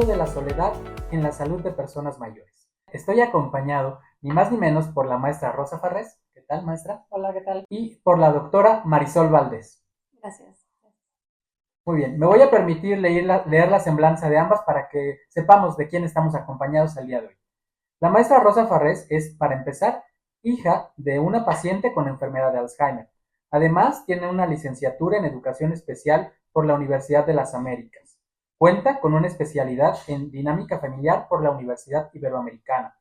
de la soledad en la salud de personas mayores. Estoy acompañado, ni más ni menos, por la maestra Rosa Farrés. ¿Qué tal, maestra? Hola, ¿qué tal? Y por la doctora Marisol Valdés. Gracias. Muy bien, me voy a permitir leer la semblanza de ambas para que sepamos de quién estamos acompañados el día de hoy. La maestra Rosa Farrés es, para empezar, hija de una paciente con enfermedad de Alzheimer. Además, tiene una licenciatura en Educación Especial por la Universidad de las Américas. Cuenta con una especialidad en Dinámica Familiar por la Universidad Iberoamericana.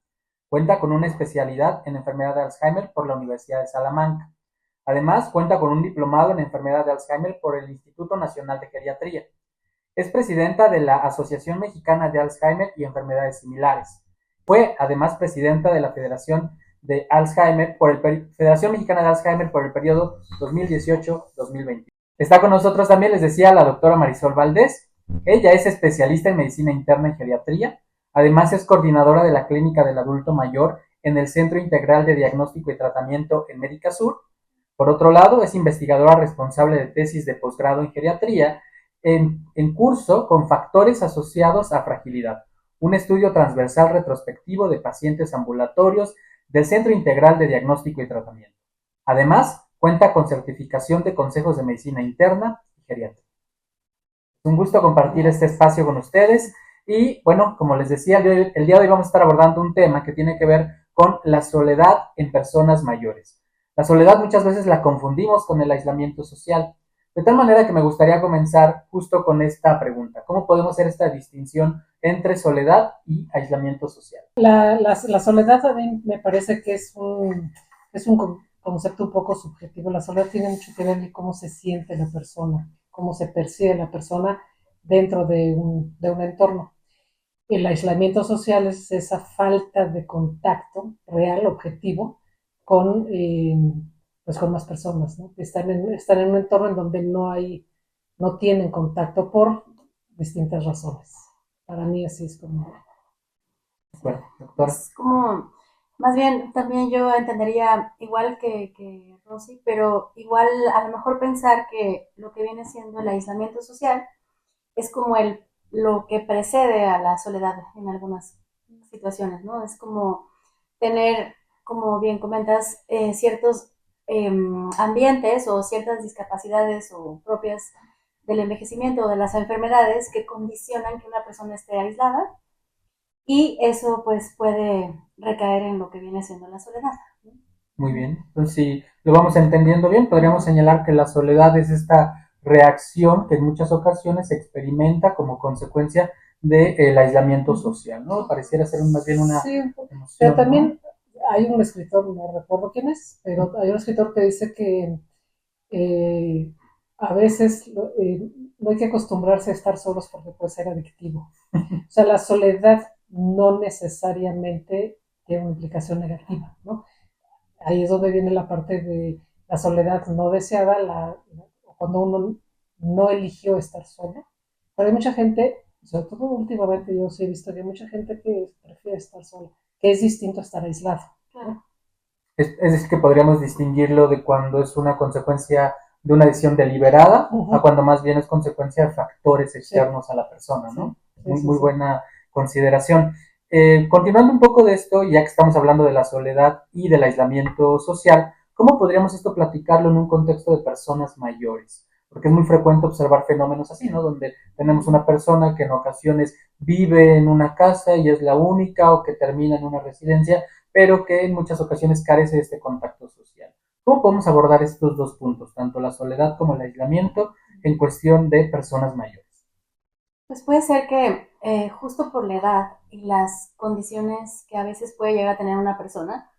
Cuenta con una especialidad en Enfermedad de Alzheimer por la Universidad de Salamanca. Además, cuenta con un diplomado en Enfermedad de Alzheimer por el Instituto Nacional de Geriatría. Es presidenta de la Asociación Mexicana de Alzheimer y Enfermedades Similares. Fue, además, presidenta de la Federación Mexicana de Alzheimer por el periodo 2018-2020. Está con nosotros también, les decía, la doctora Marisol Valdés. Ella es especialista en medicina interna y geriatría. Además, es coordinadora de la Clínica del Adulto Mayor en el Centro Integral de Diagnóstico y Tratamiento en Médica Sur. Por otro lado, es investigadora responsable de tesis de posgrado en geriatría en curso con factores asociados a fragilidad, un estudio transversal retrospectivo de pacientes ambulatorios del Centro Integral de Diagnóstico y Tratamiento. Además, cuenta con certificación de consejos de medicina interna y geriatría. Es un gusto compartir este espacio con ustedes y, bueno, como les decía, el día de hoy vamos a estar abordando un tema que tiene que ver con la soledad en personas mayores. La soledad muchas veces la confundimos con el aislamiento social. De tal manera que me gustaría comenzar justo con esta pregunta. ¿Cómo podemos hacer esta distinción entre soledad y aislamiento social? La soledad a mí me parece que es un concepto un poco subjetivo. La soledad tiene mucho que ver con cómo se siente la persona, cómo se percibe la persona dentro de un entorno. El aislamiento social es esa falta de contacto real, objetivo, pues con más personas, ¿no? Están en un entorno en donde no tienen contacto por distintas razones. Para mí así es como... Bueno, doctora. Es como, más bien, también yo entendería igual que Rosy, pero igual a lo mejor pensar que lo que viene siendo el aislamiento social es como lo que precede a la soledad en algunas situaciones, ¿no? Es como tener, como bien comentas, ciertos ambientes o ciertas discapacidades o propias del envejecimiento o de las enfermedades que condicionan que una persona esté aislada y eso pues puede recaer en lo que viene siendo la soledad, ¿no? Muy bien. Entonces, si lo vamos entendiendo bien, podríamos señalar que la soledad es esta reacción que en muchas ocasiones se experimenta como consecuencia del aislamiento social, ¿no? Pareciera ser más bien una emoción, pero también ¿no? hay un escritor, no recuerdo quién es, pero hay un escritor que dice que eh, a veces no hay que acostumbrarse a estar solos porque puede ser adictivo. O sea, la soledad no necesariamente tiene una implicación negativa, ¿no? Ahí es donde viene la parte de la soledad no deseada, cuando uno no eligió estar solo. Pero hay mucha gente, sobre todo últimamente yo sí he visto que hay mucha gente que prefiere estar sola, que es distinto a estar aislado. Claro. Es decir, que podríamos distinguirlo de cuando es una consecuencia de una decisión deliberada a cuando más bien es consecuencia de factores externos a la persona, ¿no? Muy buena consideración. Continuando un poco de esto, ya que estamos hablando de la soledad y del aislamiento social, ¿cómo podríamos esto platicarlo en un contexto de personas mayores? Porque es muy frecuente observar fenómenos así, ¿no? Donde tenemos una persona que en ocasiones vive en una casa y es la única o que termina en una residencia, pero que en muchas ocasiones carece de este contacto social. ¿Cómo podemos abordar estos dos puntos, tanto la soledad como el aislamiento, en cuestión de personas mayores? Pues puede ser que justo por la edad y las condiciones que a veces puede llegar a tener una persona,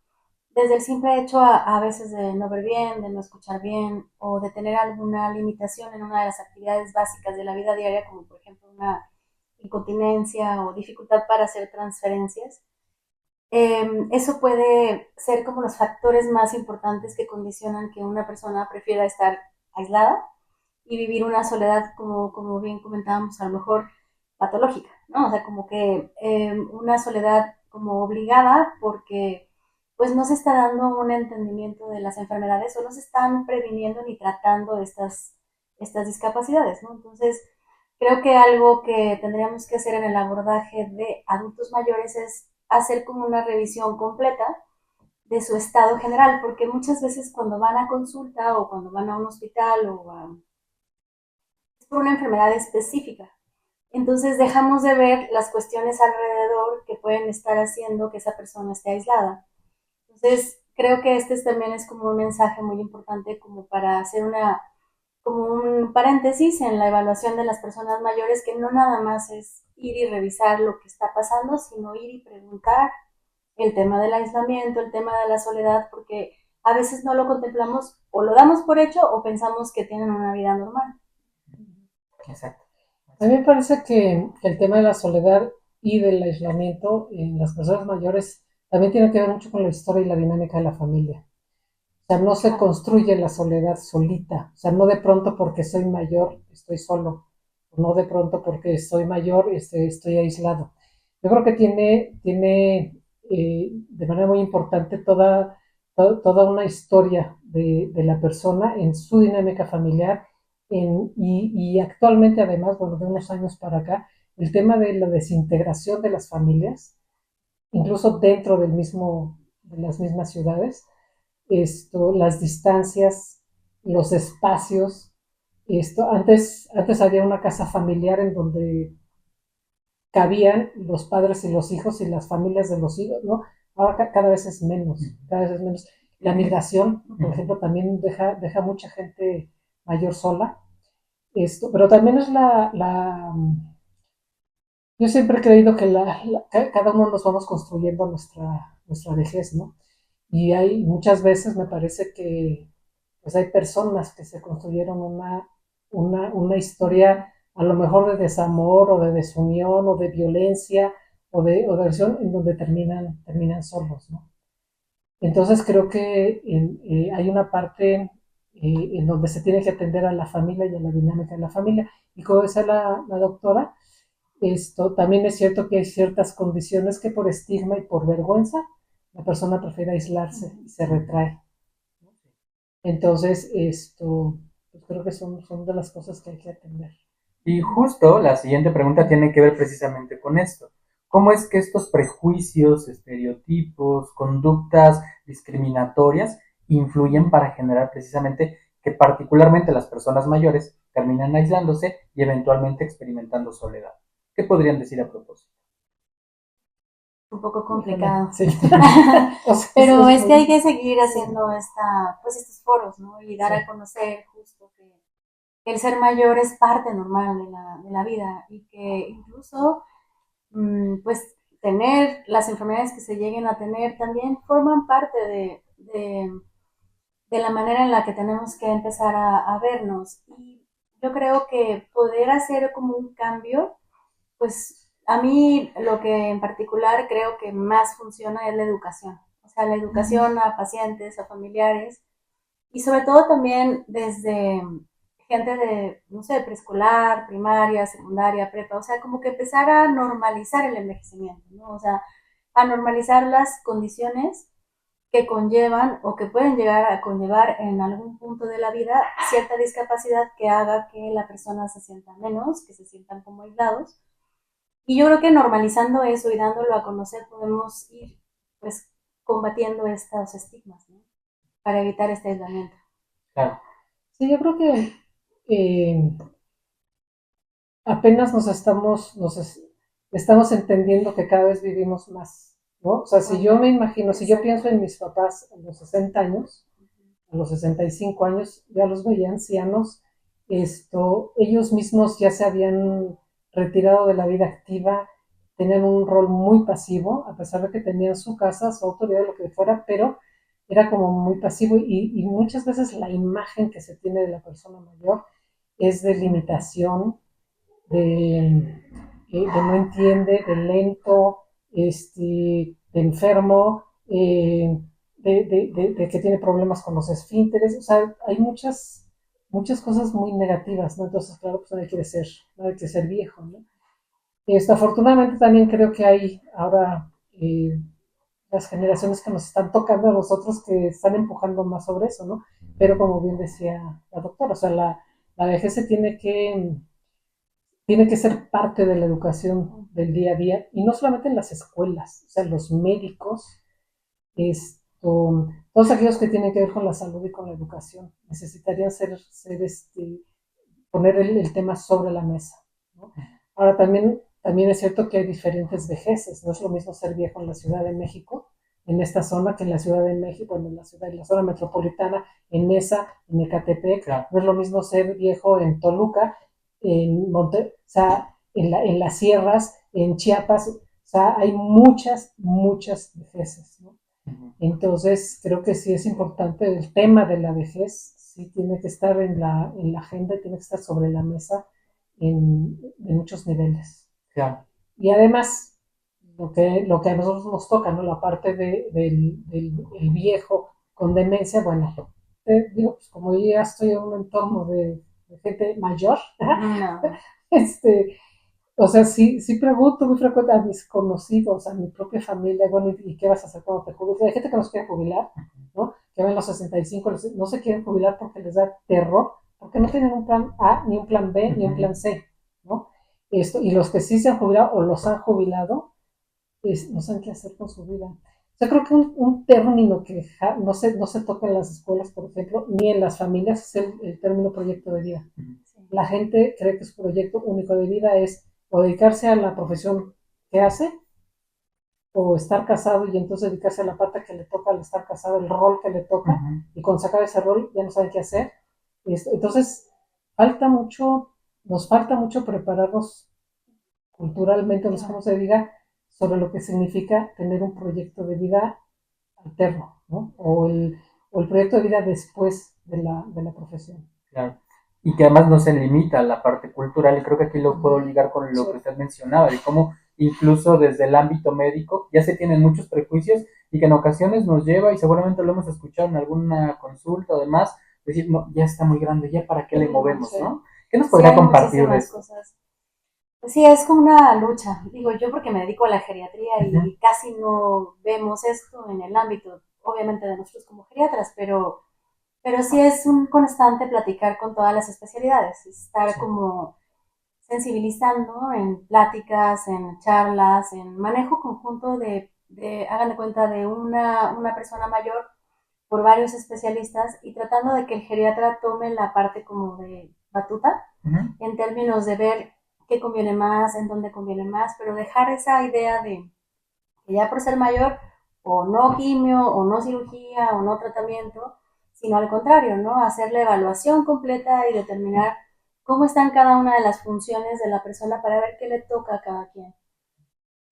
desde el simple hecho a veces de no ver bien, de no escuchar bien o de tener alguna limitación en una de las actividades básicas de la vida diaria, como por ejemplo una incontinencia o dificultad para hacer transferencias, eso puede ser como los factores más importantes que condicionan que una persona prefiera estar aislada y vivir una soledad, como bien comentábamos, a lo mejor patológica, ¿no? O sea, como que una soledad como obligada porque pues no se está dando un entendimiento de las enfermedades o no se están previniendo ni tratando estas discapacidades, ¿no? Entonces, Creo que algo que tendríamos que hacer en el abordaje de adultos mayores es hacer como una revisión completa de su estado general, porque muchas veces cuando van a consulta o cuando van a un hospital es por una enfermedad específica. Entonces dejamos de ver las cuestiones alrededor que pueden estar haciendo que esa persona esté aislada. Entonces creo que este también es como un mensaje muy importante como para hacer como un paréntesis en la evaluación de las personas mayores, que no nada más es ir y revisar lo que está pasando, sino ir y preguntar el tema del aislamiento, el tema de la soledad, porque a veces no lo contemplamos o lo damos por hecho o pensamos que tienen una vida normal. Exacto. A mí me parece que el tema de la soledad y del aislamiento en las personas mayores también tiene que ver mucho con la historia y la dinámica de la familia. O sea, no se construye la soledad solita. O sea, no de pronto porque soy mayor estoy solo. No de pronto porque soy mayor estoy aislado. Yo creo que tiene de manera muy importante toda una historia de la persona en su dinámica familiar y actualmente además, bueno, de unos años para acá, el tema de la desintegración de las familias, incluso dentro de las mismas ciudades, las distancias, los espacios, antes había una casa familiar en donde cabían los padres y los hijos y las familias de los hijos, ¿no? Ahora cada vez es menos, cada vez es menos. La migración, por ejemplo, también deja mucha gente mayor sola. Pero también es yo siempre he creído que cada uno nos vamos construyendo nuestra vejez, ¿no? Y hay muchas veces me parece que pues hay personas que se construyeron una historia a lo mejor de desamor o de desunión o de violencia o de agresión en donde terminan solos, ¿no? Entonces creo que hay una parte en donde se tiene que atender a la familia y a la dinámica de la familia. Y como decía la doctora, también es cierto que hay ciertas condiciones que por estigma y por vergüenza la persona prefiere aislarse y se retrae. Entonces, pues creo que son de las cosas que hay que atender. Y justo la siguiente pregunta tiene que ver precisamente con esto. ¿Cómo es que estos prejuicios, estereotipos, conductas discriminatorias influyen para generar precisamente que particularmente las personas mayores terminan aislándose y eventualmente experimentando soledad? ¿Qué podrían decir a propósito? Un poco complicado. Sí. O sea, Pero es que muy... hay que seguir haciendo pues estos foros, ¿no? Y dar Sí. a conocer justo que el ser mayor es parte normal de la vida y que incluso, pues, tener las enfermedades que se lleguen a tener también forman parte de la manera en la que tenemos que empezar a vernos. Y yo creo que poder hacer como un cambio, pues a mí lo que en particular creo que más funciona es la educación. O sea, la educación a pacientes, a familiares y sobre todo también desde gente de, no sé, preescolar, primaria, secundaria, prepa, o sea, como que empezar a normalizar el envejecimiento, ¿no? O sea, a normalizar las condiciones que conllevan o que pueden llegar a conllevar en algún punto de la vida cierta discapacidad que haga que la persona se sienta menos, que se sientan como aislados. Y yo creo que normalizando eso y dándolo a conocer podemos ir pues combatiendo estos estigmas, ¿no? Para evitar este aislamiento. Claro. Sí, yo creo que apenas estamos entendiendo que cada vez vivimos más, ¿no? O sea, si yo me imagino, si yo pienso en mis papás a los 60 años, a los 65 años, ya los veía ancianos, ellos mismos ya se habían retirado de la vida activa, tenían un rol muy pasivo, a pesar de que tenían su casa, su autoridad, lo que fuera, pero era como muy pasivo y muchas veces la imagen que se tiene de la persona mayor es de limitación, de no entiende, de lento, de enfermo, de que tiene problemas con los esfínteres. O sea, hay muchas cosas muy negativas, ¿no? Entonces, claro, pues no hay que ser viejo, ¿no? Afortunadamente también creo que hay ahora las generaciones que nos están tocando a nosotros que están empujando más sobre eso, ¿no? Pero como bien decía la doctora, o sea, la vejez se tiene que ser parte de la educación del día a día, y no solamente en las escuelas, o sea, los médicos, todos aquellos que tienen que ver con la salud y con la educación, necesitarían poner el tema sobre la mesa, ¿no? Ahora también es cierto que hay diferentes vejeces, no es lo mismo ser viejo en la Ciudad de México, en esta zona, que en la Ciudad de México, en la zona metropolitana, en Mesa, en Ecatepec, Claro. no es lo mismo ser viejo en Toluca, o sea, en las sierras, en Chiapas, o sea, hay muchas vejeces, ¿no? Ujú. Entonces, creo que sí es importante el tema de la vejez, sí tiene que estar en la agenda y tiene que estar sobre la mesa en muchos niveles. Claro. Y además, lo que a nosotros nos toca, ¿no? La parte del viejo con demencia, bueno, digo, pues como yo ya estoy en un entorno de gente mayor, No. este, o sea, sí pregunto muy frecuente a mis conocidos, a mi propia familia, bueno, ¿y qué vas a hacer cuando te jubiles? Hay gente que nos quiere jubilar, ¿no? Que ven los 65, no se quieren jubilar porque les da terror, porque no tienen un plan A, ni un plan B, ni un plan C, ¿no? Y los que sí se han jubilado o los han jubilado, no saben qué hacer con su vida. O sea, creo que un término que no se toca en las escuelas, por ejemplo, ni en las familias, es el término proyecto de vida. Sí. La gente cree que su proyecto único de vida es o dedicarse a la profesión que hace, o estar casado y entonces dedicarse a la parte que le toca al estar casado, el rol que le toca, Ujú. y cuando se acaba ese rol ya no sabe qué hacer. Entonces, nos falta mucho prepararnos culturalmente, no sé cómo se diga, sobre lo que significa tener un proyecto de vida alterno, ¿no? O el proyecto de vida después de la profesión. Claro. Y que además no se limita a la parte cultural, y creo que aquí lo puedo ligar con lo Sí. que usted mencionaba, de cómo incluso desde el ámbito médico ya se tienen muchos prejuicios y que en ocasiones nos lleva, y seguramente lo hemos escuchado en alguna consulta o demás, decir, no, ya está muy grande, ya para qué le movemos, Sí. ¿no? ¿Qué nos Sí, podría hay compartir de muchísimas esto? cosas. Pues sí, es como una lucha. Digo, yo porque me dedico a la geriatría Ujú. y casi no vemos esto en el ámbito, obviamente, de nosotros como geriatras, pero sí es un constante platicar con todas las especialidades, estar Sí. como sensibilizando en pláticas, en charlas, en manejo conjunto hagan de cuenta, de una persona mayor por varios especialistas y tratando de que el geriatra tome la parte como de batuta Ujú. en términos de ver qué conviene más, en dónde conviene más, pero dejar esa idea de que ya por ser mayor, o no quimio, o no cirugía, o no tratamiento, sino al contrario, ¿no? Hacer la evaluación completa y determinar cómo están cada una de las funciones de la persona para ver qué le toca a cada quien.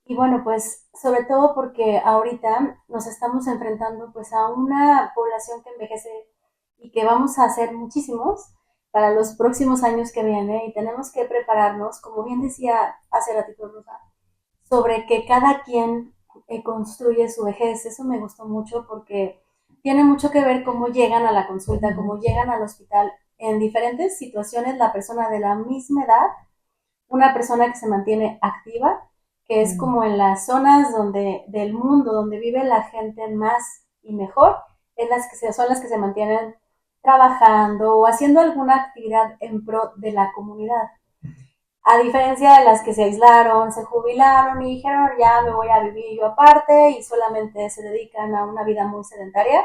Y bueno, pues sobre todo porque ahorita nos estamos enfrentando pues a una población que envejece y que vamos a ser muchísimos para los próximos años que vienen y tenemos que prepararnos, como bien decía hace ratito Rosa, sobre que cada quien construye su vejez. Eso me gustó mucho porque tiene mucho que ver cómo llegan a la consulta, cómo llegan al hospital en diferentes situaciones la persona de la misma edad, una persona que se mantiene activa, que es como en las zonas del mundo donde vive la gente más y mejor, son las que se mantienen trabajando o haciendo alguna actividad en pro de la comunidad. A diferencia de las que se aislaron, se jubilaron y dijeron, ya me voy a vivir yo aparte y solamente se dedican a una vida muy sedentaria,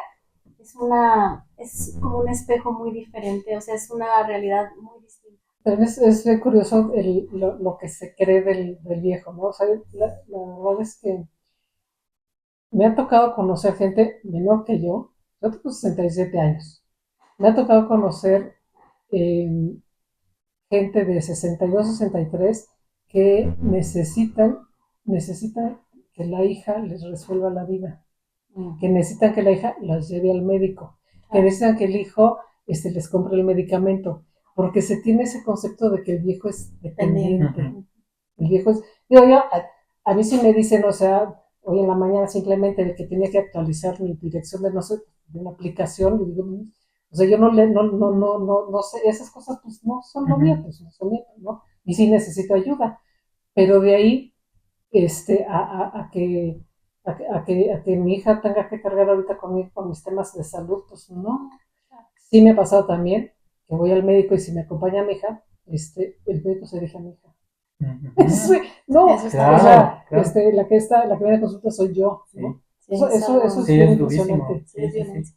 es como un espejo muy diferente, o sea, es una realidad muy distinta. También es bien curioso lo que se cree del viejo, ¿no? O sea, la verdad es que me ha tocado conocer gente menor que yo tengo 67 años. Me ha tocado conocer eh, gente de 62, 63 que necesitan que la hija les resuelva la vida, que necesitan que la hija las lleve al médico, que necesitan que el hijo les compre el medicamento, porque se tiene ese concepto de que el viejo es dependiente. Ujú. El viejo es, digo yo, a mí sí me dicen, o sea, hoy en la mañana simplemente de que tenía que actualizar mi dirección de, no sé, de una aplicación, y digo, o sea, yo no sé, esas cosas pues no son lo mío, pues no son mío, ¿no? Y sí necesito ayuda, pero de ahí, a que mi hija tenga que cargar ahorita conmigo con mis temas de salud, pues no. Sí me ha pasado también que voy al médico y si me acompaña mi hija, el médico se dirige a mi hija. Sí, no, Eso está o Claro, sea, claro. la que viene a consulta soy yo, Sí, ¿no? Sí, Eso es sí, bien es durísimo. impresionante. sí, es Sí, sí, sí, violencia.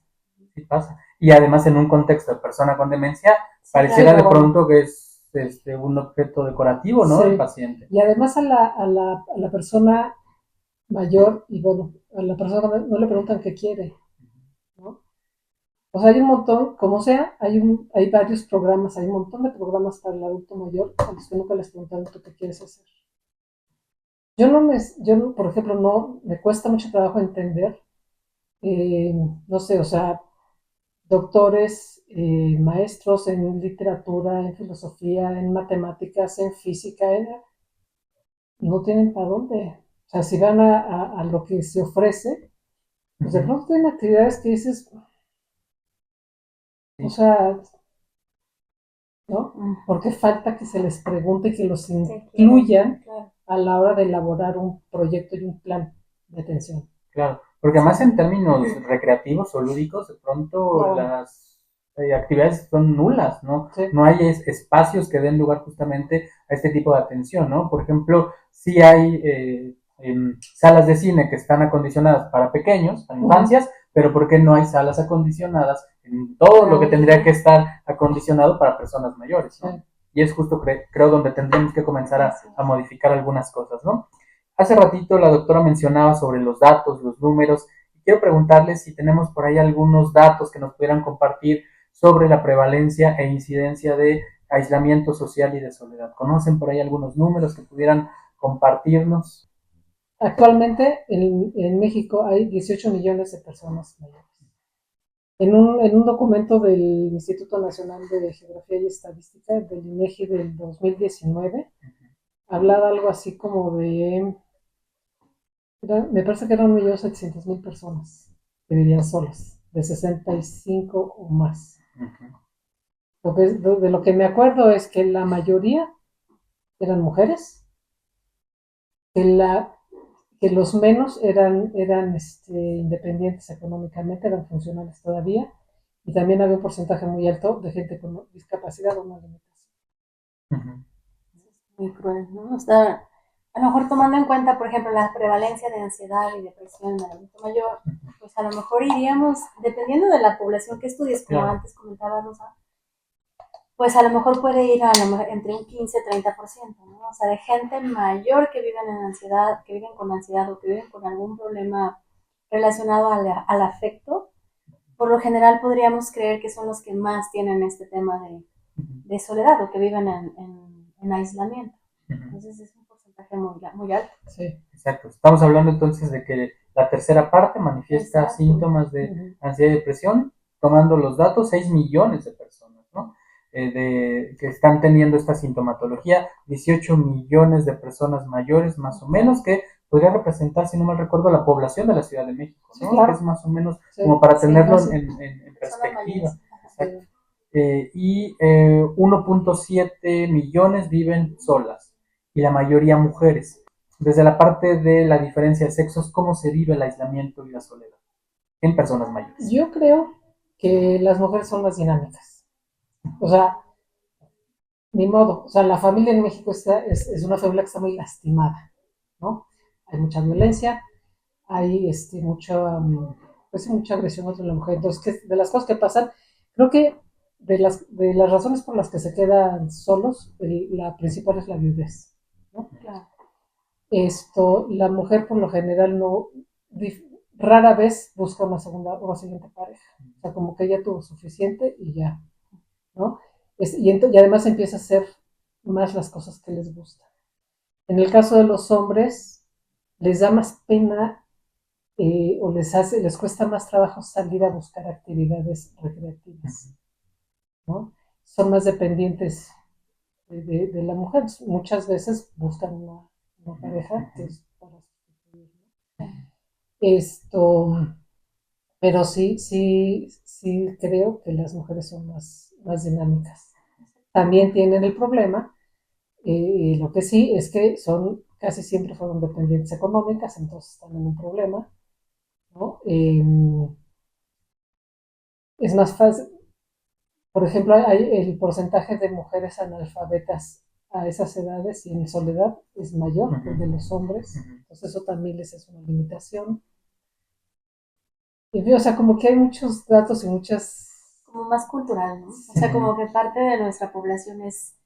sí pasa. Y además en un contexto de persona con demencia, Sí, Sí, pareciera claro. de no, bueno, pronto que es un objeto decorativo, ¿no? El sí. paciente. Y además a la persona mayor, y bueno, a la persona no le preguntan qué quiere, ¿no? O sea, hay un montón, como sea, hay varios programas, hay un montón de programas para el adulto mayor a los que nunca les preguntan tú qué quieres hacer. Por ejemplo, no, me cuesta mucho trabajo entender, no sé, o sea, doctores, maestros en literatura, en filosofía, en matemáticas, en física, no tienen para dónde. O sea, si van a lo que se ofrece, pues de Ujú. pronto tienen actividades que dices, o Sí, sea, ¿no? Mm, Porque falta que se les pregunte y que los ¿qué quieren? incluyan Claro. a la hora de elaborar un proyecto y un plan de atención. claro. Porque Sí. además en términos recreativos o lúdicos, de pronto No, bueno, las actividades son nulas, ¿no? sí. No hay espacios que den lugar justamente a este tipo de atención, ¿no? Por ejemplo, sí hay salas de cine que están acondicionadas para pequeños, para Uh-huh. infancias, pero ¿por qué no hay salas acondicionadas en todo Para lo que tendría que adultos. estar acondicionado para personas mayores, Sí. ¿no? Y es justo, creo, donde tendríamos que comenzar Así a es. modificar algunas cosas, ¿no? Hace ratito la doctora mencionaba sobre los datos, los números. Quiero preguntarle si tenemos por ahí algunos datos que nos pudieran compartir sobre la prevalencia e incidencia de aislamiento social y de soledad. ¿Conocen por ahí algunos números que pudieran compartirnos? Actualmente en México hay 18 millones de personas mayores. En un documento del Instituto Nacional de Geografía y Estadística, del INEGI del 2019, hablaba algo así como de, me parece que eran 1.700.000 personas que vivían solas, de 65 o más. Uh -huh. De lo que me acuerdo es que la mayoría eran mujeres, que, que los menos eran independientes económicamente, eran funcionales todavía, y también había un porcentaje muy alto de gente con discapacidad o una limitación. Uh -huh. Es muy cruel, ¿no? O sea, a lo mejor tomando en cuenta, por ejemplo, la prevalencia de ansiedad y depresión en el adulto mayor, pues a lo mejor iríamos, dependiendo de la población que estudies, como Claro. antes comentaba Rosa, pues a lo mejor puede ir a lo mejor entre un 15-30%, ¿no? O sea, de gente mayor que viven en ansiedad, que viven con ansiedad o que viven con algún problema relacionado al afecto, por lo general podríamos creer que son los que más tienen este tema de soledad o que viven en aislamiento. Uh -huh. Entonces es un porcentaje muy alto. Sí. Exacto. Estamos hablando entonces de que la tercera parte manifiesta Exacto. síntomas de ansiedad y depresión, tomando los datos, 6 millones de personas, ¿no? Que están teniendo esta sintomatología, 18 millones de personas mayores, más o menos, que podría representar, si no mal recuerdo, la población de la Ciudad de México, Sí, ¿no? Que es claro. más o menos Sí, como para Sí, tenerlo casi. en personas perspectiva. mayores. Exacto. Sí. Y 1.7 millones viven solas, y la mayoría mujeres. Desde la parte de la diferencia de sexos, ¿cómo se vive el aislamiento y la soledad en personas mayores? Yo creo que las mujeres son más dinámicas. O sea, ni modo. O sea, la familia en México es una familia que está muy lastimada, ¿no? Hay mucha violencia, hay pues, mucha agresión contra la mujer. Entonces, de las cosas que pasan, creo que de las razones por las que se quedan solos, la principal es la viudez, ¿no? Claro. La mujer por lo general no, rara vez busca una segunda o una siguiente pareja. O sea, como que ella tuvo suficiente y ya, ¿no? Y además empieza a hacer más las cosas que les gustan. En el caso de los hombres, les da más pena o les cuesta más trabajo salir a buscar actividades recreativas, ¿no? Son más dependientes de la mujer. Muchas veces buscan una pareja que es para sustituir, ¿no? Esto, pero sí creo que las mujeres son más dinámicas. También tienen el problema, lo que sí es que casi siempre fueron dependientes económicas, entonces están en un problema, ¿no? Es más fácil, por ejemplo, el porcentaje de mujeres analfabetas a esas edades y en soledad es mayor que el de Ujú. los hombres. Ujú. Entonces eso también les es una limitación. Y, en fin, o sea, como que hay muchos datos y muchas... Como más cultural, ¿no? O Sí, sea, como que parte de nuestra población es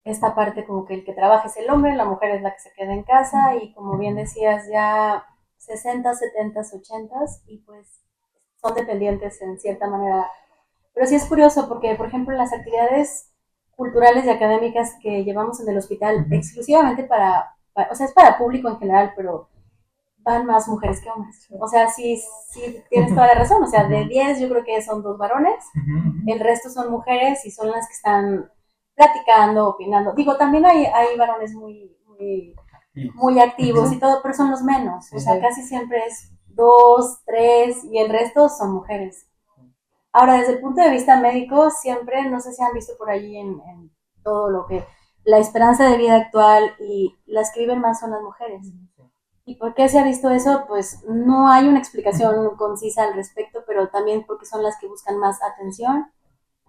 esta parte como que el que trabaja es el hombre, la mujer es la que se queda en casa y como bien decías, ya 60, 70, 80 y pues son dependientes en cierta manera. Pero sí es curioso porque, por ejemplo, las actividades culturales y académicas que llevamos en el hospital Ujú. exclusivamente o sea, es para público en general, pero van más mujeres que hombres. sí, O sea, sí, sí tienes toda la razón. O sea, de Ujú. 10 yo creo que son 2 varones, Ujú. el resto son mujeres y son las que están platicando, opinando. Digo, también hay varones muy activos sí, y todo, pero son los menos. O Sí. sea, sí, casi siempre es 2, 3 y el resto son mujeres. Ahora, desde el punto de vista médico, siempre, no sé si han visto por allí en todo lo que la esperanza de vida actual y las que viven más son las mujeres. ¿Y por qué se ha visto eso? Pues no hay una explicación concisa al respecto, pero también porque son las que buscan más atención,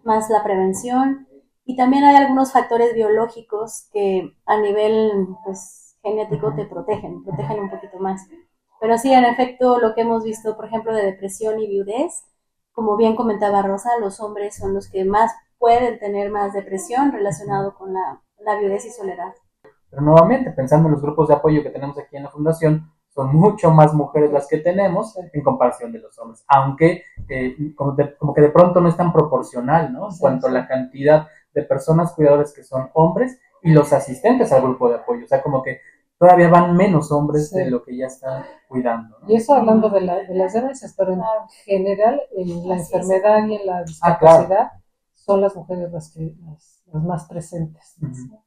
más la prevención. Y también hay algunos factores biológicos que a nivel pues, genético te protegen un poquito más. Pero sí, en efecto, lo que hemos visto, por ejemplo, de depresión y viudez, como bien comentaba Rosa, los hombres son los que más pueden tener más depresión relacionado con la viudez y soledad. Pero nuevamente, pensando en los grupos de apoyo que tenemos aquí en la fundación, son mucho más mujeres las que tenemos en comparación de los hombres, aunque como que de pronto no es tan proporcional, ¿no? En cuanto a la cantidad de personas cuidadoras que son hombres y los asistentes al grupo de apoyo, o sea, como que todavía van menos hombres sí. de lo que ya están cuidando, ¿no? Y eso hablando de las demencias, pero en general en la Así es. enfermedad y en la Claro. discapacidad son las mujeres las más presentes. Ujú.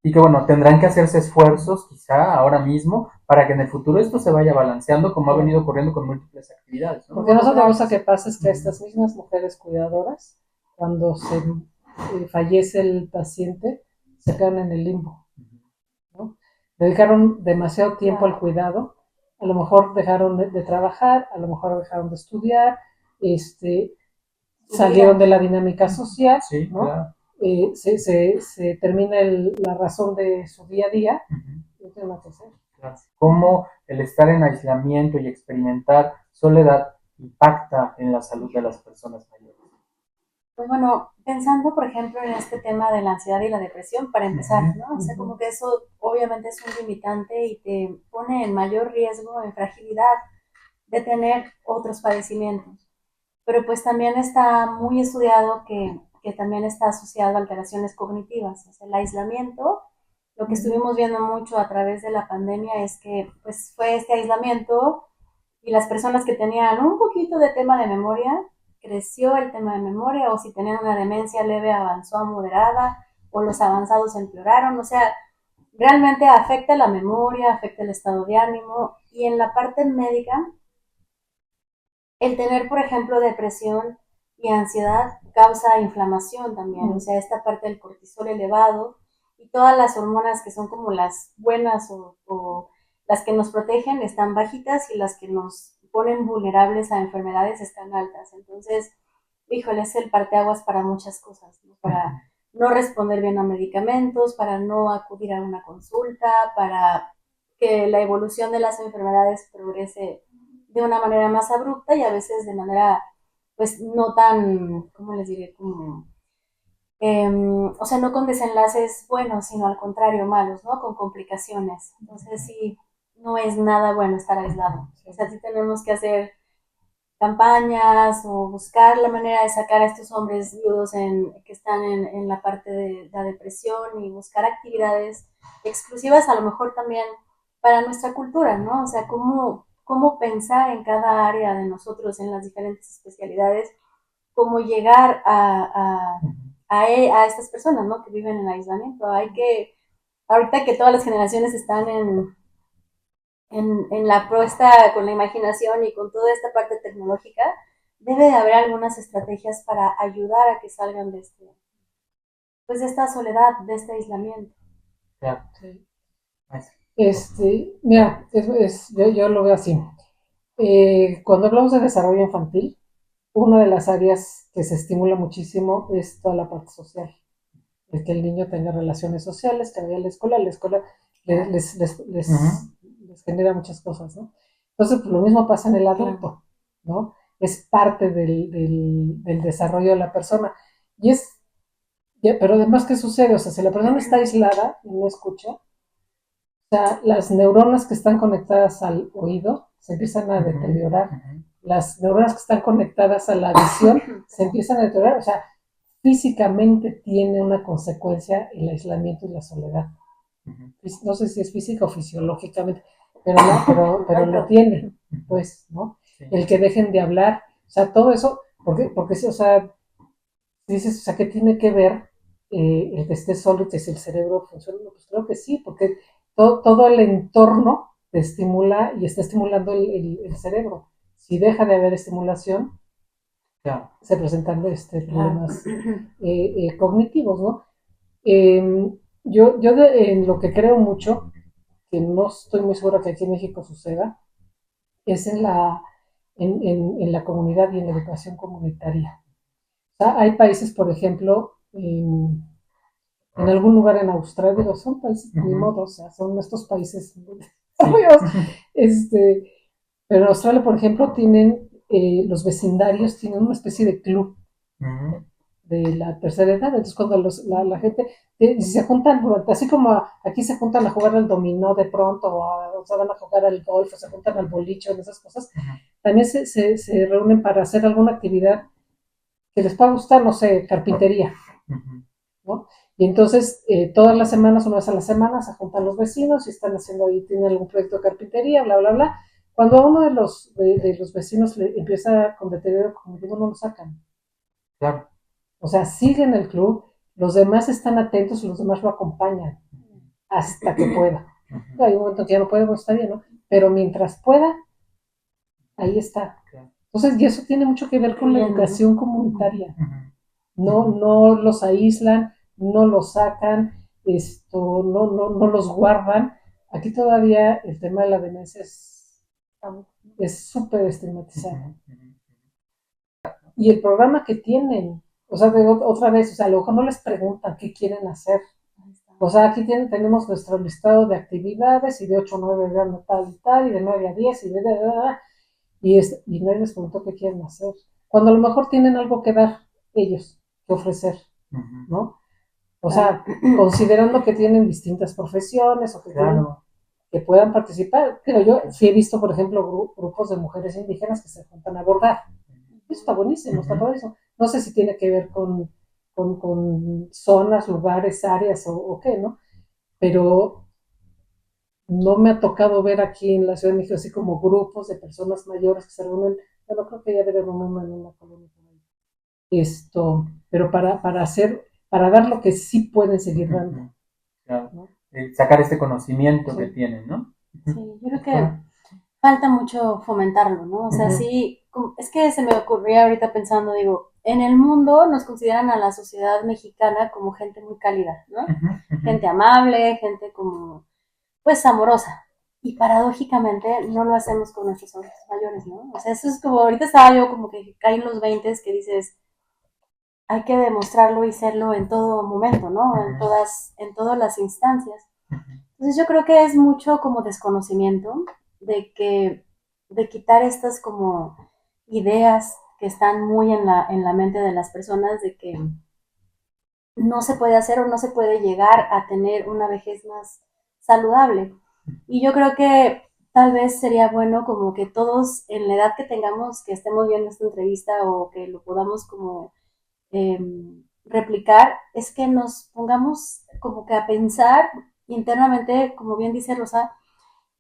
Y que bueno, tendrán que hacerse esfuerzos quizá ahora mismo para que en el futuro esto se vaya balanceando como ha venido ocurriendo con múltiples actividades, ¿no? Porque no otra cosa que pasa es que estas mismas mujeres cuidadoras, cuando se fallece el paciente, se quedan en el limbo, ¿no? Dedicaron demasiado tiempo al cuidado, a lo mejor dejaron de trabajar, a lo mejor dejaron de estudiar, salieron de la dinámica social, Sí, ¿no? claro. Se termina la razón de su día a día, no tiene nada que hacer. Claro. Cómo el estar en aislamiento y experimentar soledad impacta en la salud de las personas mayores. Pues bueno, pensando por ejemplo en este tema de la ansiedad y la depresión, para empezar, ¿no? O sea, como que eso obviamente es un limitante y te pone en mayor riesgo, en fragilidad de tener otros padecimientos. Pero pues también está muy estudiado que también está asociado a alteraciones cognitivas. O sea, el aislamiento, lo que estuvimos viendo mucho a través de la pandemia es que pues fue este aislamiento y las personas que tenían un poquito de tema de memoria, creció el tema de memoria, o si tenían una demencia leve avanzó a moderada, o los avanzados empeoraron, o sea, realmente afecta la memoria, afecta el estado de ánimo, y en la parte médica, el tener, por ejemplo, depresión y ansiedad causa inflamación también, o sea, esta parte del cortisol elevado y todas las hormonas que son como las buenas o las que nos protegen están bajitas y las que nos ponen vulnerables a enfermedades están altas. Entonces, híjole, es el parteaguas para muchas cosas, ¿no? Para no responder bien a medicamentos, para no acudir a una consulta, para que la evolución de las enfermedades progrese de una manera más abrupta y a veces de manera, pues, no tan, ¿cómo les diré? Como, o sea, no con desenlaces buenos, sino al contrario, malos, ¿no? Con complicaciones. Entonces, sí, no es nada bueno estar aislado. O sea, sí tenemos que hacer campañas o buscar la manera de sacar a estos hombres viudos que están en la parte de la depresión y buscar actividades exclusivas a lo mejor también para nuestra cultura, ¿no? O sea, cómo pensar en cada área de nosotros, en las diferentes especialidades, cómo llegar a estas personas, ¿no? Que viven en aislamiento. Ahorita que todas las generaciones están en la proesta con la imaginación y con toda esta parte tecnológica, debe de haber algunas estrategias para ayudar a que salgan pues de esta soledad, de este aislamiento. Claro. Mira, yo lo veo así. Cuando hablamos de desarrollo infantil, una de las áreas que se estimula muchísimo es toda la parte social. el que el niño tenga relaciones sociales, que vaya a la escuela les genera muchas cosas, ¿no? Entonces, pues, lo mismo pasa en el adulto, ¿no? Es parte del desarrollo de la persona. Y pero además, ¿qué sucede? O sea, si la persona está aislada y no escucha, o sea, las neuronas que están conectadas al oído se empiezan a deteriorar. Las neuronas que están conectadas a la visión se empiezan a deteriorar. O sea, físicamente tiene una consecuencia el aislamiento y la soledad. No sé si es física o fisiológicamente, pero lo tiene, pues, ¿no? El que dejen de hablar, o sea, todo eso, porque sí, o sea, dices, o sea, ¿qué tiene que ver el que esté solo y que si el cerebro funciona? Pues creo que sí, porque todo el entorno te estimula y está estimulando el cerebro. Si deja de haber estimulación, se presentan problemas cognitivos, ¿no? En lo que creo mucho, que no estoy muy segura que aquí en México suceda, es en la comunidad y en la educación comunitaria. O sea, hay países, por ejemplo, en algún lugar en Australia, digo, son países, ni modo, o sea, son estos países pero en Australia, por ejemplo, tienen los vecindarios, tienen una especie de club de la tercera edad. Entonces, cuando la gente se juntan, así como aquí se juntan a jugar al dominó de pronto, o se van a jugar al golf, o se juntan al boliche, en esas cosas, también se reúnen para hacer alguna actividad que les pueda gustar, no sé, carpintería, ¿no? Y entonces, todas las semanas, una vez a la semana, se juntan los vecinos y están haciendo ahí, tienen algún proyecto de carpintería, bla, bla, bla. Cuando a uno de los vecinos le empieza con deterioro cognitivo, no lo sacan. Claro. O sea, siguen el club, los demás están atentos y los demás lo acompañan hasta que pueda. Hay un momento que ya no puede, pues está bien, ¿no? Pero mientras pueda, ahí está. Entonces, y eso tiene mucho que ver con la educación comunitaria. No los aíslan, no los sacan, no los guardan. Aquí todavía el tema de la demencia es súper estigmatizado. Y el programa que tienen, o sea, otra vez, o sea, a lo mejor no les preguntan qué quieren hacer. O sea, aquí tenemos nuestro listado de actividades y de 8 a 9 de tal y tal, y de 9 a 10 y nadie les preguntó qué quieren hacer. Cuando a lo mejor tienen algo que dar ellos, que ofrecer, ¿no? O sea, considerando que tienen distintas profesiones o que puedan participar. Pero yo sí he visto, por ejemplo, grupos de mujeres indígenas que se juntan a bordar. Eso está buenísimo, está padrísimo. No sé si tiene que ver con zonas, lugares, áreas o qué, ¿no? Pero no me ha tocado ver aquí en la Ciudad de México así como grupos de personas mayores que se reúnen. Bueno, creo que ya debe haber uno en una colonia. Pero para dar lo que sí pueden seguir dando. Claro. ¿No? Sacar este conocimiento que tienen, ¿no? Sí, yo creo que falta mucho fomentarlo, ¿no? O sea, sí, es que se me ocurría ahorita pensando, digo, en el mundo nos consideran a la sociedad mexicana como gente muy cálida, ¿no? Gente amable, gente como, pues, amorosa. Y paradójicamente no lo hacemos con nuestros adultos mayores, ¿no? O sea, eso es como, ahorita estaba yo como que caen los 20 que dices, hay que demostrarlo y serlo en todo momento, ¿no? En todas las instancias. Entonces yo creo que es mucho como desconocimiento de quitar estas como ideas que están muy en la mente de las personas de que no se puede hacer o no se puede llegar a tener una vejez más saludable. Y yo creo que tal vez sería bueno como que todos en la edad que tengamos, que estemos viendo esta entrevista o que lo podamos como replicar, es que nos pongamos como que a pensar internamente, como bien dice Rosa,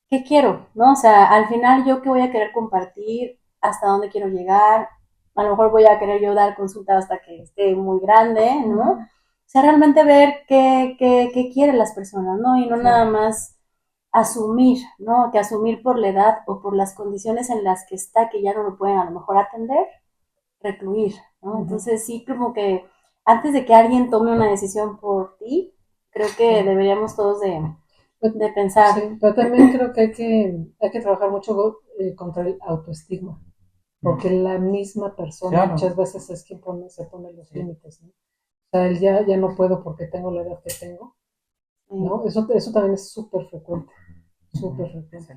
¿qué quiero? ¿No? O sea, al final yo qué voy a querer compartir, hasta dónde quiero llegar, a lo mejor voy a querer yo dar consulta hasta que esté muy grande, ¿no? O sea, realmente ver qué quieren las personas, ¿no? Y no nada más asumir, ¿no? Que asumir por la edad o por las condiciones en las que está, que ya no lo pueden a lo mejor atender, recluir, ¿no? Entonces sí, como que antes de que alguien tome una decisión por ti, creo que deberíamos todos de pensar. Sí, pero también creo que hay que trabajar mucho contra el autoestigma, porque la misma persona muchas veces es quien se pone los límites, ¿no? O sea, el ya no puedo porque tengo la edad que tengo, ¿no? Eso también es súper frecuente, súper frecuente.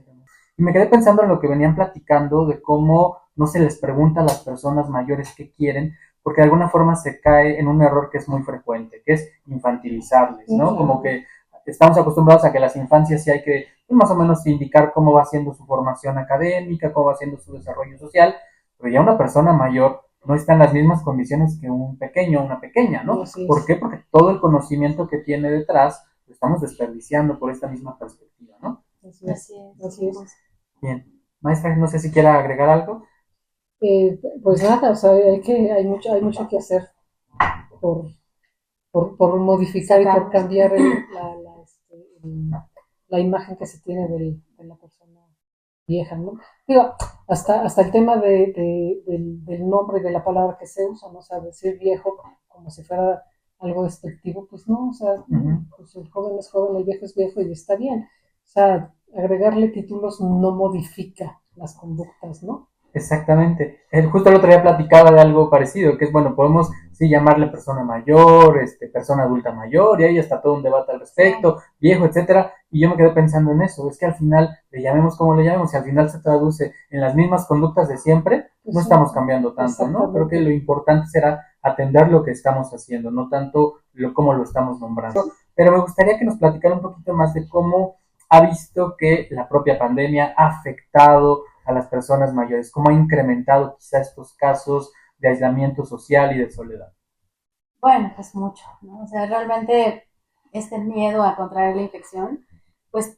Y me quedé pensando en lo que venían platicando de cómo no se les pregunta a las personas mayores qué quieren, porque de alguna forma se cae en un error que es muy frecuente, que es infantilizarles, ¿no? Claro. Como que estamos acostumbrados a que las infancias sí hay que más o menos indicar cómo va siendo su formación académica, cómo va siendo su desarrollo social, pero ya una persona mayor no está en las mismas condiciones que un pequeño o una pequeña, ¿no? ¿Por qué? Porque todo el conocimiento que tiene detrás lo estamos desperdiciando por esta misma perspectiva, ¿no? Así es. Bien. Maestra, no sé si quiera agregar algo. Pues nada, o sea, hay mucho que hacer por, por modificar y por cambiar la imagen que se tiene de la persona vieja, ¿no? Digo, hasta el tema del nombre y de la palabra que se usa, ¿no? O sea, decir viejo como si fuera algo despectivo, pues no, o sea, pues el joven es joven, el viejo es viejo y está bien. O sea, agregarle títulos no modifica las conductas, ¿no? Exactamente. Justo el otro día platicaba de algo parecido, que es, bueno, podemos sí llamarle persona mayor, persona adulta mayor, y ahí está todo un debate al respecto, viejo, etcétera, y yo me quedé pensando en eso, es que al final, le llamemos como le llamemos, y al final se traduce en las mismas conductas de siempre, no estamos cambiando tanto, ¿no? Creo que lo importante será atender lo que estamos haciendo, no tanto cómo lo estamos nombrando. Pero me gustaría que nos platicara un poquito más de cómo ha visto que la propia pandemia ha afectado a las personas mayores, cómo ha incrementado quizá estos casos de aislamiento social y de soledad. Bueno, pues mucho, ¿no? O sea, realmente este miedo a contraer la infección, pues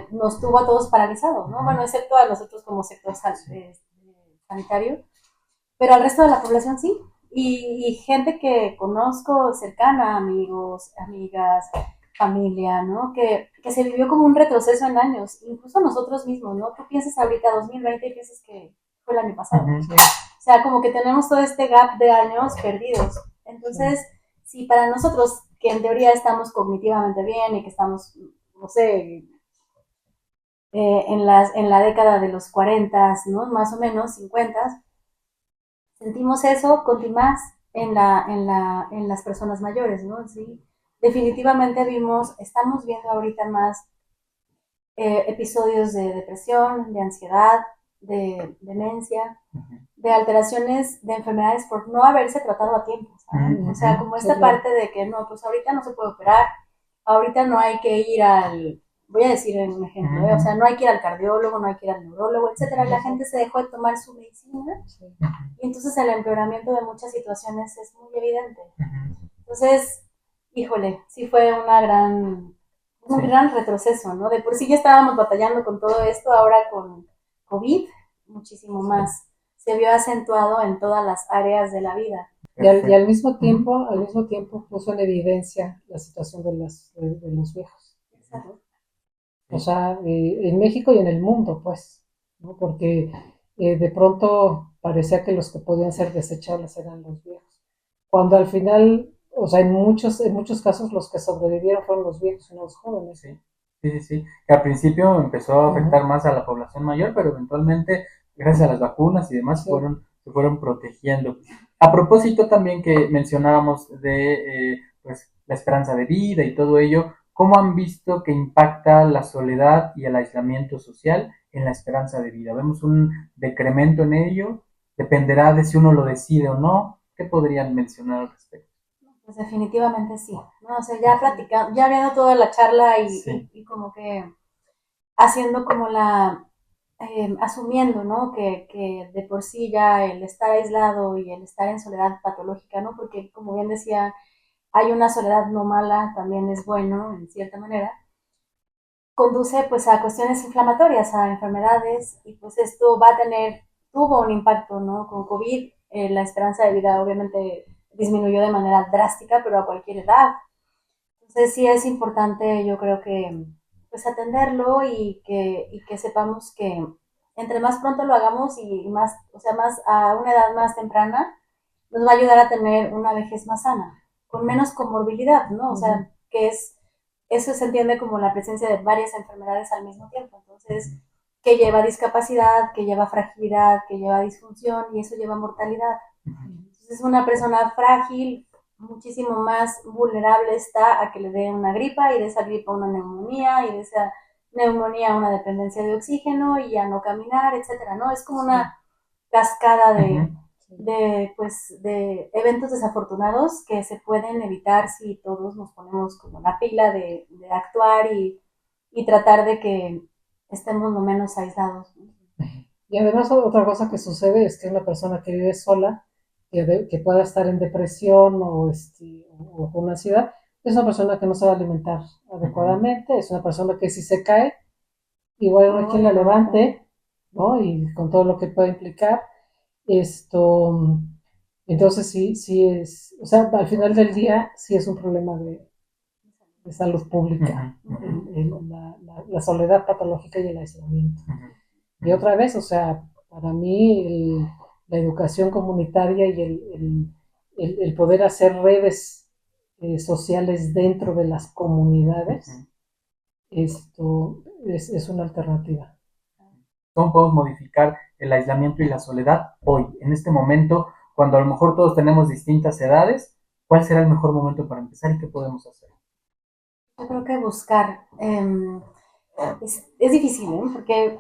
nos tuvo a todos paralizados, ¿no? Bueno, excepto a nosotros como sector sanitario, pero al resto de la población sí. Y gente que conozco cercana, amigos, amigas, familia, ¿no? Que se vivió como un retroceso en años, incluso nosotros mismos, ¿no? Tú piensas ahorita 2020 y piensas que fue el año pasado. O sea, como que tenemos todo este gap de años perdidos. Entonces, si para nosotros, que en teoría estamos cognitivamente bien y que estamos, no sé, en la década de los 40, ¿no? Más o menos, 50, sentimos eso con más en las personas mayores, ¿no? Sí, definitivamente estamos viendo ahorita más episodios de depresión, de ansiedad, de demencia, de alteraciones de enfermedades por no haberse tratado a tiempo, ¿sabes? O sea, como esta parte de que no, pues ahorita no se puede operar, ahorita no hay que ir voy a decir un ejemplo, o sea, no hay que ir al cardiólogo, no hay que ir al neurólogo, etcétera. La gente se dejó de tomar su medicina y entonces el empeoramiento de muchas situaciones es muy evidente. Entonces, híjole, sí fue un gran retroceso, ¿no? De por sí ya estábamos batallando con todo esto, ahora con COVID, muchísimo más. Se vio acentuado en todas las áreas de la vida. Y al mismo tiempo puso en evidencia la situación de los viejos. Exacto. O sea, en México y en el mundo, pues, ¿no? Porque de pronto parecía que los que podían ser desechables eran los viejos. Cuando al final, o sea, en muchos casos los que sobrevivieron fueron los viejos y no los jóvenes. Sí. Que al principio empezó a afectar más a la población mayor, pero eventualmente, gracias a las vacunas y demás, se fueron protegiendo. A propósito también que mencionábamos de pues, la esperanza de vida y todo ello, ¿cómo han visto que impacta la soledad y el aislamiento social en la esperanza de vida? ¿Vemos un decremento en ello? ¿Dependerá de si uno lo decide o no? ¿Qué podrían mencionar al respecto? Pues definitivamente sí, ¿no? O sea, ya platicando, ya viendo toda la charla y como que haciendo como asumiendo, ¿no? Que de por sí ya el estar aislado y el estar en soledad patológica, ¿no? Porque como bien decía, hay una soledad no mala, también es bueno, en cierta manera, conduce pues a cuestiones inflamatorias, a enfermedades, y pues esto tuvo un impacto, ¿no? Con COVID, la esperanza de vida obviamente disminuyó de manera drástica, pero a cualquier edad. Entonces sí es importante, yo creo que pues atenderlo y que sepamos que entre más pronto lo hagamos y más, o sea, más a una edad más temprana, nos va a ayudar a tener una vejez más sana, con menos comorbilidad, ¿no? O sea, eso se entiende como la presencia de varias enfermedades al mismo tiempo. Entonces, que lleva discapacidad, que lleva fragilidad, que lleva disfunción y eso lleva mortalidad. Entonces, una persona frágil muchísimo más vulnerable está a que le dé una gripa y de esa gripa una neumonía y de esa neumonía una dependencia de oxígeno y a no caminar, etcétera, ¿no? Es como una cascada de eventos desafortunados que se pueden evitar si todos nos ponemos como la pila de actuar y tratar de que estemos lo menos aislados. Y además otra cosa que sucede es que una persona que vive sola, que pueda estar en depresión o con ansiedad, es una persona que no sabe alimentar adecuadamente, es una persona que si se cae, igual no hay quien la levante, ¿no? Y con todo lo que puede implicar, esto, entonces sí es, o sea, al final del día sí es un problema de salud pública, la soledad patológica y el aislamiento. Y otra vez, o sea, para mí la educación comunitaria y el poder hacer redes sociales dentro de las comunidades, esto es una alternativa. ¿Cómo podemos modificar el aislamiento y la soledad hoy, en este momento, cuando a lo mejor todos tenemos distintas edades? ¿Cuál será el mejor momento para empezar y qué podemos hacer? Yo creo que buscar es difícil, ¿eh? Porque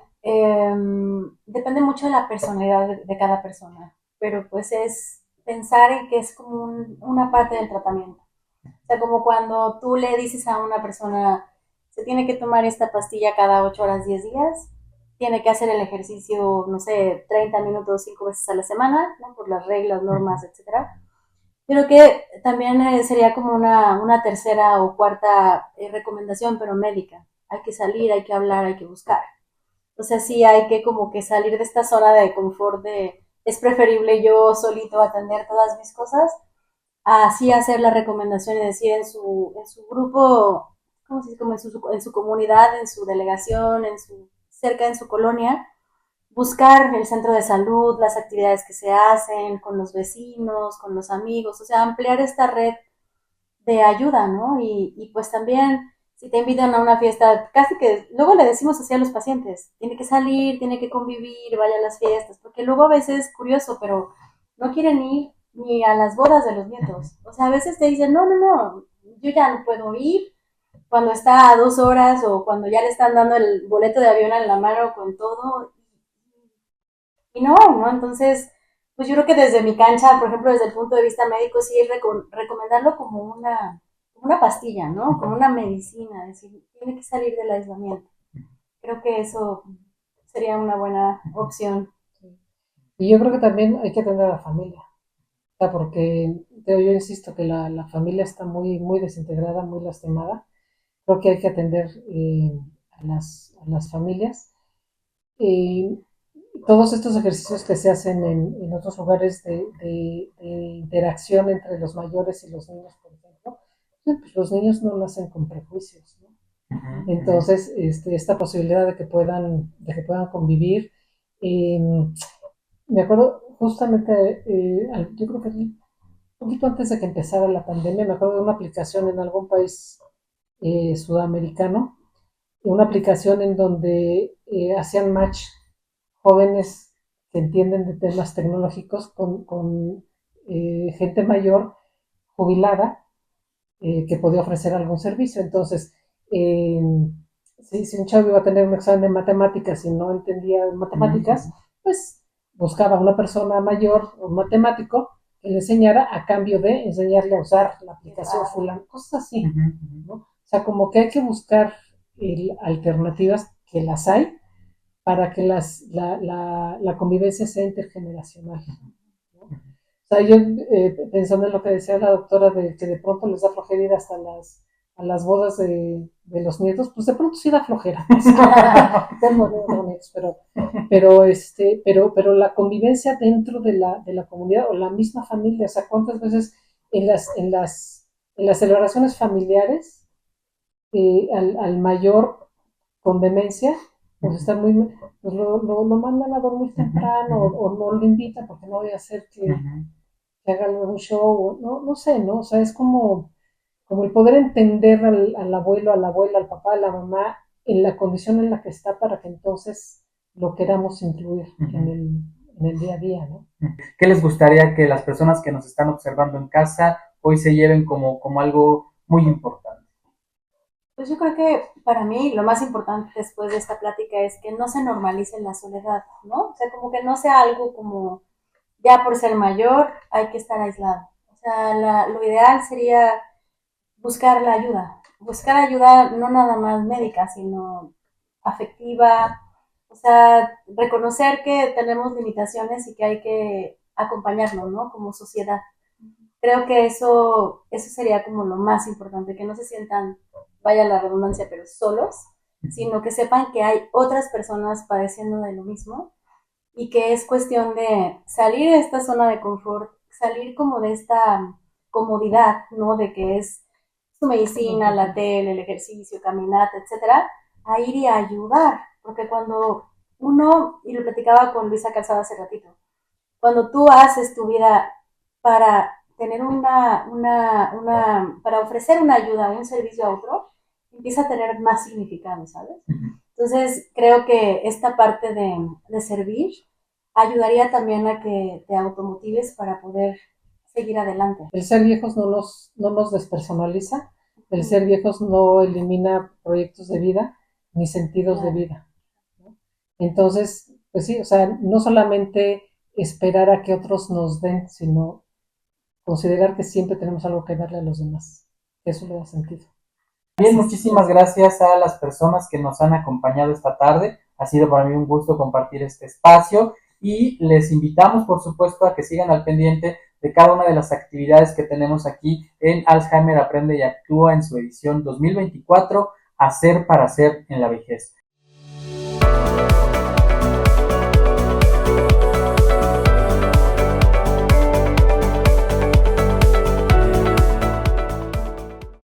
depende mucho de la personalidad de cada persona, pero pues es pensar en que es como una parte del tratamiento. O sea, como cuando tú le dices a una persona, se tiene que tomar esta pastilla cada 8 horas, 10 días, tiene que hacer el ejercicio, no sé, 30 minutos, 5 veces a la semana, ¿no? Por las reglas, normas, etcétera. Creo que también sería como una tercera o cuarta recomendación, pero médica. Hay que salir, hay que hablar, hay que buscar. O sea, sí hay que como que salir de esta zona de confort de es preferible yo solito atender todas mis cosas, así hacer la recomendación y decir en su grupo, ¿cómo se dice? Como en su comunidad, en su delegación, cerca en su colonia, buscar el centro de salud, las actividades que se hacen con los vecinos, con los amigos, o sea, ampliar esta red de ayuda, ¿no? Y pues también, si te invitan a una fiesta, casi que luego le decimos así a los pacientes, tiene que salir, tiene que convivir, vaya a las fiestas, porque luego a veces es curioso, pero no quieren ir ni a las bodas de los nietos. O sea, a veces te dicen, no, no, no, yo ya no puedo ir cuando está a 2 horas o cuando ya le están dando el boleto de avión en la mano con todo. Y no, ¿no? Entonces, pues yo creo que desde mi cancha, por ejemplo, desde el punto de vista médico, sí es recomendarlo como una pastilla, ¿no? Como una medicina, es decir, tiene que salir del aislamiento. Creo que eso sería una buena opción. Y yo creo que también hay que atender a la familia, o sea, porque yo insisto que la familia está muy desintegrada, muy lastimada. Creo que hay que atender a las familias. Y todos estos ejercicios que se hacen en otros lugares de interacción entre los mayores y los niños, por ejemplo, pues los niños no lo hacen con prejuicios, ¿no? Entonces, esta posibilidad de que puedan convivir. eh, Me acuerdo justamente, yo creo que un poquito antes de que empezara la pandemia, me acuerdo de una aplicación en algún país sudamericano, una aplicación en donde hacían match jóvenes que entienden de temas tecnológicos con gente mayor jubilada que podía ofrecer algún servicio. Entonces, eh, si un chavo iba a tener un examen de matemáticas y no entendía matemáticas, pues buscaba a una persona mayor, un matemático, que le enseñara a cambio de enseñarle a usar la aplicación fulano, cosas así, ¿no? O sea, como que hay que buscar alternativas que las hay para que la convivencia sea intergeneracional, ¿no? O sea, yo pensando en lo que decía la doctora de que de pronto les da flojera ir hasta a las bodas de los nietos, pues de pronto sí da flojera. Pero la convivencia dentro de la comunidad o la misma familia, o sea, cuántas veces en las celebraciones familiares al mayor con demencia, pues está pues lo mandan a dormir temprano o no lo invitan porque no voy a hacer que haga un show, no sé, ¿no? O sea, es como el poder entender al abuelo, a la abuela, al papá, a la mamá, en la condición en la que está para que entonces lo queramos incluir en el día a día, ¿no? ¿Qué les gustaría que las personas que nos están observando en casa hoy se lleven como algo muy importante. Pues yo creo que para mí lo más importante después de esta plática es que no se normalice la soledad, ¿no? O sea, como que no sea algo como ya por ser mayor hay que estar aislado. O sea, lo ideal sería buscar ayuda no nada más médica, sino afectiva, o sea, reconocer que tenemos limitaciones y que hay que acompañarnos, ¿no? Como sociedad. Creo que eso sería como lo más importante, que no se sientan, vaya la redundancia, pero solos, sino que sepan que hay otras personas padeciendo de lo mismo y que es cuestión de salir de esta zona de confort, salir como de esta comodidad, ¿no? De que es su medicina, la tele, el ejercicio, caminata, etcétera, a ir y a ayudar, porque cuando uno, y lo platicaba con Luisa Calzada hace ratito, cuando tú haces tu vida para tener para ofrecer una ayuda, un servicio a otro, empieza a tener más significado, ¿sabes? Entonces, creo que esta parte de servir ayudaría también a que te automotives para poder seguir adelante. El ser viejos no nos despersonaliza, el ser viejos no elimina proyectos de vida ni sentidos de vida, ¿no? Entonces, pues sí, o sea, no solamente esperar a que otros nos den, sino considerar que siempre tenemos algo que darle a los demás. Eso le da sentido. Bien, muchísimas gracias a las personas que nos han acompañado esta tarde. Ha sido para mí un gusto compartir este espacio y les invitamos, por supuesto, a que sigan al pendiente de cada una de las actividades que tenemos aquí en Alzheimer Aprende y Actúa en su edición 2024, Hacer para Ser en la Vejez.